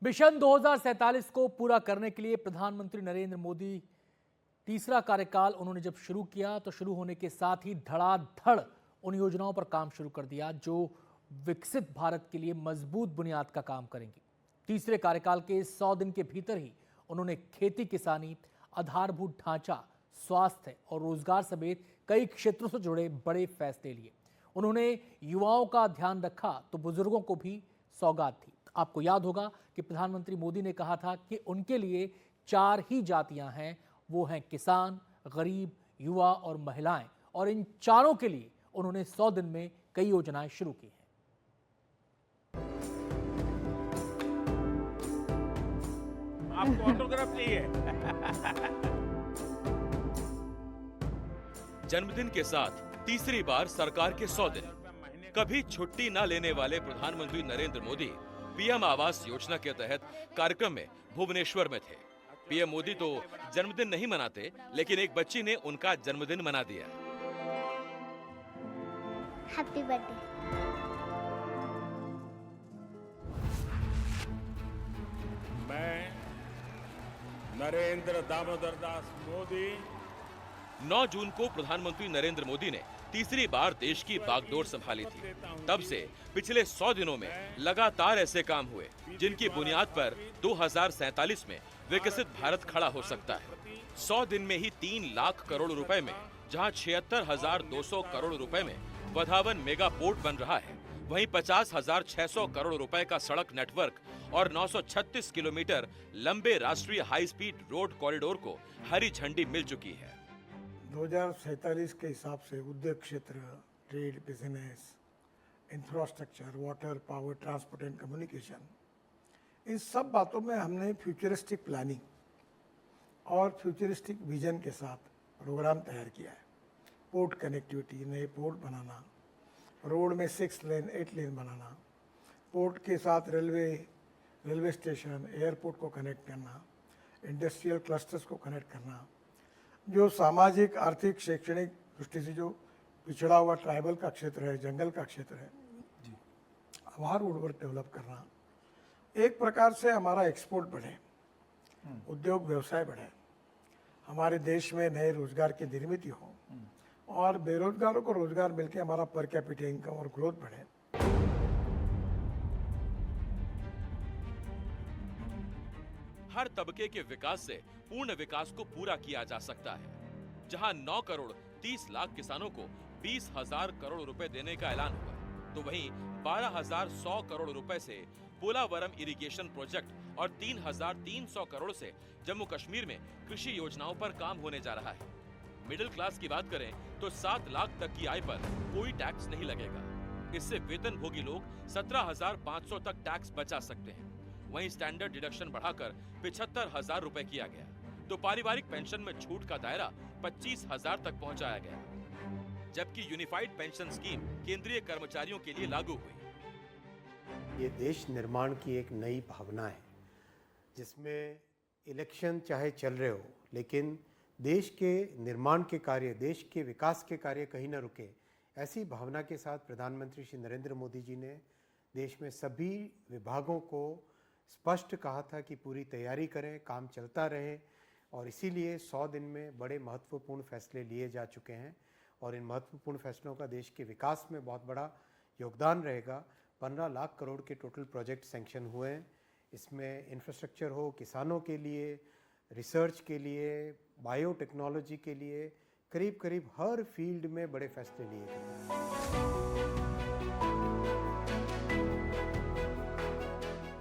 Mission 2047 को पूरा करने के लिए प्रधानमंत्री नरेंद्र मोदी तीसरा कार्यकाल उन्होंने जब शुरू किया तो शुरू होने के साथ ही धड़ाधड़ उन योजनाओं पर काम शुरू कर दिया जो विकसित भारत के लिए मजबूत बुनियाद का काम करेंगी। तीसरे कार्यकाल के 100 दिन के भीतर ही उन्होंने खेती किसानी, आधारभूत ढांचा, स्वास्थ्य और रोजगार समेत कई क्षेत्रों से जुड़े बड़े फैसले लिए। उन्होंने युवाओं का ध्यान रखा तो बुजुर्गों को भी सौगात थी। आपको याद होगा कि प्रधानमंत्री मोदी ने कहा था कि उनके लिए 4 ही जातियां हैं, वो हैं किसान, गरीब, युवा और महिलाएं, और इन चारों के लिए उन्होंने 100 दिन में कई योजनाएं शुरू की हैं। आपको ऑटोग्राफ चाहिए? जन्मदिन के साथ तीसरी बार सरकार के 100 दिन। कभी छुट्टी न लेने वाले प्रधानमंत्री नरेंद्र मोदी पीएम आवास योजना के तहत कार्यक्रम में भुवनेश्वर में थे। पीएम मोदी तो जन्मदिन नहीं मनाते, लेकिन एक बच्ची ने उनका जन्मदिन मना दिया। Happy birthday. मैं नरेंद्र दामोदर दास मोदी 9 जून को प्रधानमंत्री नरेंद्र मोदी ने तीसरी बार देश की बागडोर संभाली थी। तब से पिछले 100 दिनों में लगातार ऐसे काम हुए जिनकी बुनियाद पर 2047 में विकसित भारत खड़ा हो सकता है। 100 दिन में ही 3 लाख करोड़ रुपए में, जहां 76,200 करोड़ रुपए में वधावन मेगा पोर्ट बन रहा है, वहीं 50,600 करोड़ रुपए का सड़क नेटवर्क और 936 किलोमीटर लंबे राष्ट्रीय हाई स्पीड रोड कॉरिडोर को हरी झंडी मिल चुकी है। 2047 के हिसाब से उद्योग क्षेत्र, trade, business, infrastructure, water, power, transport and communication, इन सब बातों में हमने फ्यूचरिस्टिक प्लानिंग और फ्यूचरिस्टिक विजन के साथ प्रोग्राम तैयार किया है। पोर्ट कनेक्टिविटी, नए पोर्ट बनाना, रोड में 6 लेन 8 लेन बनाना, पोर्ट के साथ रेलवे स्टेशन, एयरपोर्ट को कनेक्ट करना, इंडस्ट्रियल क्लस्टर्स को कनेक्ट करना, जो सामाजिक, आर्थिक, शैक्षणिक दृष्टि से जो पिछड़ा हुआ ट्राइबल का क्षेत्र है, जंगल का क्षेत्र है, वहाँ रोड डेवलप करना। एक प्रकार से हमारा एक्सपोर्ट बढ़े, उद्योग व्यवसाय बढ़े, हमारे देश में नए रोजगार की निर्मित हो और बेरोजगारों को रोजगार मिलकर हमारा पर कैपिटा इनकम और ग्रोथ बढ़े। हर तबके के विकास से पूर्ण विकास को पूरा किया जा सकता है। जहां 9 करोड़ 30 लाख किसानों को 20,000 करोड़ रुपए देने का ऐलान हुआ, तो वहीं 12,100 करोड़ रुपए से पोलावरम इरिगेशन प्रोजेक्ट और 3,300 करोड़ से जम्मू कश्मीर में कृषि योजनाओं पर काम होने जा रहा है। मिडिल क्लास की बात करें तो 7 लाख तक की आय पर कोई टैक्स नहीं लगेगा। इससे वेतनभोगी लोग 17,500 तक टैक्स बचा सकते हैं। वहीं स्टैंडर्ड डिडक्शन बढ़ाकर 75,000 रुपए किया गया, तो पारिवारिक पेंशन में छूट का दायरा 25,000 तक पहुंचाया गया, जबकि यूनिफाइड पेंशन स्कीम केंद्रीय कर्मचारियों के लिए लागू हुई। ये देश निर्माण की एक नई भावना है, जिसमें इलेक्शन चाहे चल रहे हो, लेकिन देश के निर्माण के कार्य, देश के विकास के कार्य कहीं न रुके। ऐसी भावना के साथ प्रधानमंत्री श्री नरेंद्र मोदी जी ने देश में सभी विभागों को स्पष्ट कहा था कि पूरी तैयारी करें, काम चलता रहे, और इसीलिए 100 दिन में बड़े महत्वपूर्ण फैसले लिए जा चुके हैं और इन महत्वपूर्ण फैसलों का देश के विकास में बहुत बड़ा योगदान रहेगा। 15 लाख करोड़ के टोटल प्रोजेक्ट सैंक्शन हुए हैं। इसमें इंफ्रास्ट्रक्चर हो, किसानों के लिए, रिसर्च के लिए, बायोटेक्नोलॉजी के लिए, करीब करीब हर फील्ड में बड़े फैसले लिए गए।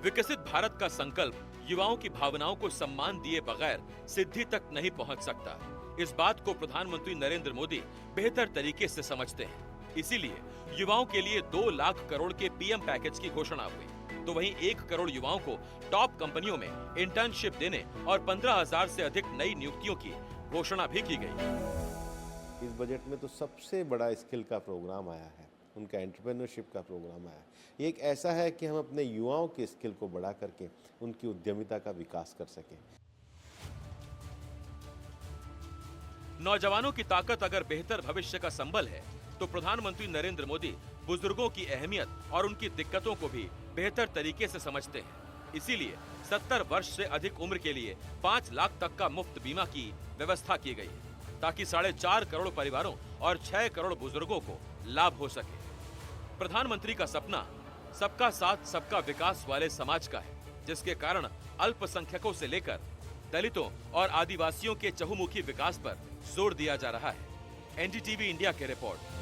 विकसित भारत का संकल्प युवाओं की भावनाओं को सम्मान दिए बगैर सिद्धि तक नहीं पहुंच सकता। इस बात को प्रधानमंत्री नरेंद्र मोदी बेहतर तरीके से समझते हैं। इसीलिए युवाओं के लिए 2 लाख करोड़ के पीएम पैकेज की घोषणा हुई, तो वहीं 1 करोड़ युवाओं को टॉप कंपनियों में इंटर्नशिप देने और 15,000 से अधिक नई नियुक्तियों की घोषणा भी की गई। इस बजट में तो सबसे बड़ा स्किल का प्रोग्राम आया है, उनका एंटरप्रेन्योरशिप का प्रोग्राम आया है। ये एक ऐसा है कि हम अपने युवाओं के स्किल को बढ़ा करके उनकी उद्यमिता का विकास कर सकें। नौजवानों की ताकत अगर बेहतर भविष्य का संबल है, तो प्रधानमंत्री नरेंद्र मोदी बुजुर्गों की अहमियत और उनकी दिक्कतों को भी बेहतर तरीके से समझते हैं। इसीलिए 70 वर्ष से अधिक उम्र के लिए 5 लाख तक का मुफ्त बीमा की व्यवस्था की गई है, ताकि 4.5 करोड़ परिवारों और 6 करोड़ बुजुर्गों को लाभ हो सके। प्रधानमंत्री का सपना सबका साथ सबका विकास वाले समाज का है, जिसके कारण अल्पसंख्यकों से लेकर दलितों और आदिवासियों के चहुमुखी विकास पर जोर दिया जा रहा है। एनडीटीवी इंडिया की रिपोर्ट।